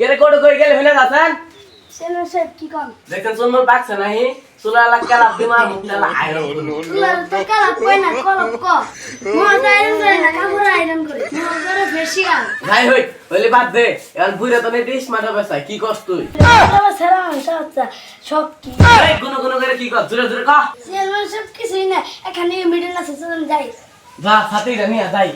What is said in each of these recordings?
কেরে কোড কই গেল হইনা যাচ্ছেন সেলো সাহেব কি কম দেখেন সুন্দর পাকছে নাহি চুলা লাগা লাভ দিমার মুখটা আইরন তুলার তো কালা কই না কলপ ক মোর আইরন করে না কাপড় আইরন করে মোর করে ফেসিয়াল যাই হই হইলে বাদ দে এখন বুইরা তো নেই ডিশ মাটা বেসাই কি করছ তুই বাবা সারা আচ্ছা সব কি এই গুনো গুনো করে কি কর জোরে জোরে কহ সেলো সব কিছুই না এখানে মিডল আছে চলুন যাই যা সাথীরা নিয়া যাই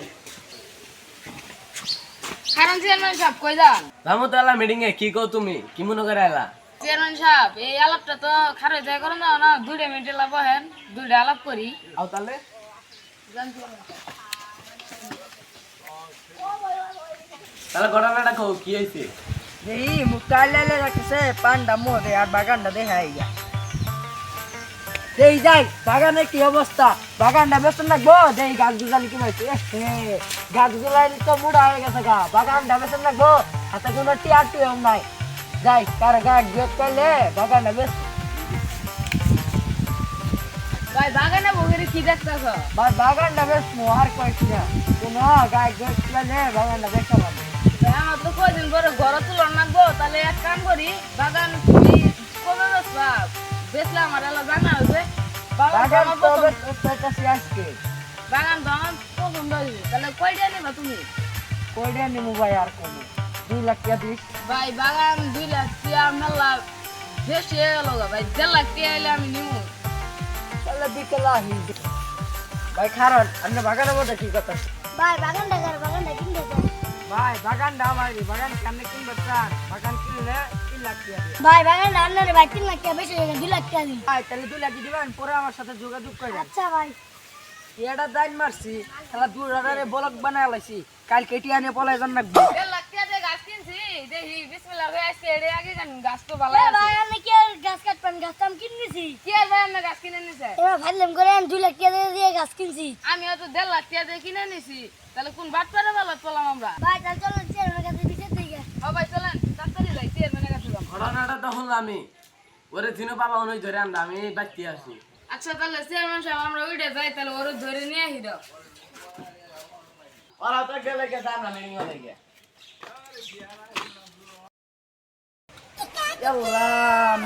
কারণ চেয়ারম্যান সাহেব কই যান রামু তালা মিটিং এ কি কও তুমি কি মনে করে আইলা চেয়ারম্যান সাহেব এই আলাপটা তো খারাপ যায় করুন না 2 মিনিট বহেন 2টা আলাপ করি আও তাহলে তাহলে ঘটনাটা কও কি হইছে এই মুকাইলে রাখছে পান্ডা মোরে আর বাগানটা দেখাই গা দেই যাই বাগানের কি অবস্থা বাগানটা বেশ লাগবো দেই গাছ গুজালি কি হইছে গাছ গুজালি তো মুড়া হয়ে গেছে গা বাগানটা বেশ লাগবো হাতে কোনো টিয়ার নাই যাই কার গাছ গেট করলে বাগানটা বেশ ভাই বাগানে বগেরে কি দেখতাছ বাগানটা বেশ মোহার কইছি না কোনো গাছ গেট করলে বাগানটা বেশ লাগবে আমার তো কয়দিন পরে ঘর তুলন লাগবো তাহলে এক কাম করি বাগান তুমি কবে বেচবা বেচলে আমার এলা জানা হইবে বাগান তো বেশ আজকে বাগান তো আমার পছন্দ হয়েছে তাহলে কয়টা নিবা তুমি কইডা নিমু ভাই আর কোনো 2 লাখ টাকা দিস ভাই বাগান 2 লাখ টাকা মেলা বেশি হয়ে গেল গা ভাই 1.5 লাখ টাকা এলে আমি নিমু তাহলে বিকেল আহি ভাই খারাপ আপনি বাগানের মধ্যে কি কথা ভাই বাগানটা কিনতে যাই ভাই বাগানটা আমার বাগান কেমনে কিনবে চান বাগান কিনলে 3 লাখ টাকা দিবেন ভাই বাগানটা আপনার ভাই 3 লাখ টাকা বেশি হয়ে 2 লাখ টাকা দিন ভাই তাহলে 2 লাখ দিবেন পরে আমার সাথে যোগাযোগ করেন আচ্ছা ভাই এটা দাইন মারছি খেলা 2 ব্লক বানায় লাইছি কাল কেটি আনে পলাই জান রাখবো 1.5 লাখ টাকা দিয়ে গাছ কিনছি দেখি বিসমিল্লাহ হয়ে আসছে এর আগে গাছ তো ভালো আছে ভাই আমি কি আর গাছ কাটবেন গাছ তো আমি কিনেছি কি আর ভাই আমরা গাছ কিনে নিছে এবার ভাবলাম করে আমি 2 লাখ টাকা দিয়ে গাছ কিনছি আমি হয়তো 1.5 লাখ টাকা দিয়ে কিনে নিছি তাহলে কোন বাট পারে ভালো পেলাম আমরা ভাই তাহলে চলো চেয়ারম্যানের কাছে বিচার দিকে ও ভাই চলেন তাড়াতাড়ি যাই চেয়ারম্যানের কাছে যাম ঘটনাটা তো শুনলাম আমি ওরে চিনো পাবা উনি ধরে আনলাম আমি বাচ্চি আসি আচ্ছা তাহলে চেয়ারম্যান সাহেব আমরা ওইটা যাই তাহলে ওরে ধরে নিয়ে আসি দাও ওরা তো গেলে কে দাম না মিটিং হলে গে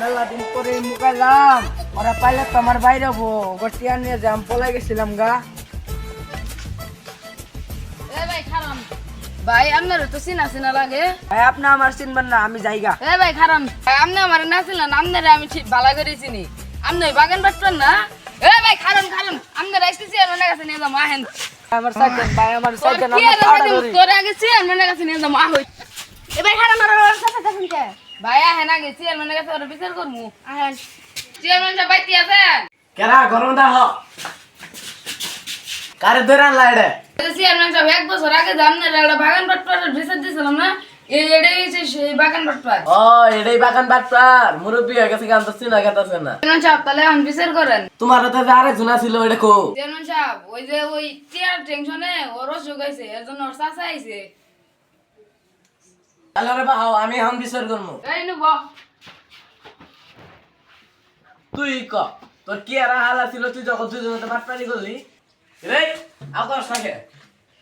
মেলা দিন পরে মুকাইলাম ওরা পাইলে তো আমার বাইরে হবো গটিয়া নিয়ে যাম পলাই গেছিলাম গা এ ভাই খারাম ভাই আপনার তো চিনা লাগে ভাই আপনি আমার চিনবেন না আমি যাইগা এ ভাই খারাম আপনি আমার না ছিলেন আপনারে আমি ঠিক ভালো করে চিনি আপনি ওই বাগান বাটবেন না এ ভাই খারাম আপনার আসতে চেয়ারম্যানের কাছে নিয়ে যাম আহেন আমার সাইকেল ভাই আমার সাইকেল কি আর তোর আগে চেয়ারম্যানের কাছে নিয়ে যাম আহ এ ভাই খারাপ মারো সাথে কাছেন কে ভাই আহেন আগে চেয়ারম্যানের কাছে ওরা বিচার করবো আহেন চেয়ারম্যান সাহেব বাইতে আছেন কেরা গরম দা হ কারে ধরে আনলা এডে চেয়ারম্যান সাহেব 1 বছর আগে আপনার একটা বাগান বাটপার বিচার দিয়েছিলাম না এটাই হচ্ছে সেই বাগান বাটপার ও এটাই বাগান বাটপার মুরব্বি হয়ে গেছে গান তো চিনা গেতাছে না চেয়ারম্যান সাহেব তাহলে এখন বিচার করেন তোমার তো যে আরেক জনা ছিল ওইটা কো চেয়ারম্যান সাহেব ওই যে ওই চেয়ার টেনশনে ওর অসুখ হয়েছে এর জন্য ওর চাচা আইছে তাহলে রে বাহাও আমি এখন বিচার করবো এই নুব তুই ক তোর কি আর হালা ছিল তুই যখন তুই জন্য বাটপারি করলি রে আকর্ষ নাকে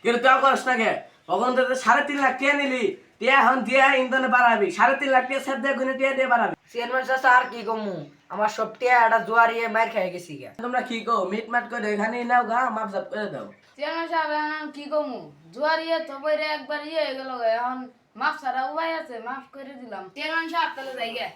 কিন্তু তুই আকর্ষ নাকে তখন তো 3.5 লাখ টাকা নিলি টিয়া এখন দিয়া ইন্ধনে বাড়াবি 3.5 লাখ টাকা সেদ দিয়ে গুনে টিয়া দিয়ে বাড়াবি চেয়ারম্যান চাচা আর কি কমু আমার সব টিয়া এটা জোয়ারিয়ে মার খেয়ে গেছি গা তোমরা কি কো মিট মাট করে এখানে নাও গা মাপ জাপ করে দাও চেয়ারম্যান সাহেব এখন কি কমু জোয়ার ইয়ে তো বইরে একবার ইয়ে হয়ে গেল এখন মাফ ছাড়া উপায় আছে মাফ করে দিলাম চেয়ারম্যান সাহেব তাহলে যাই গে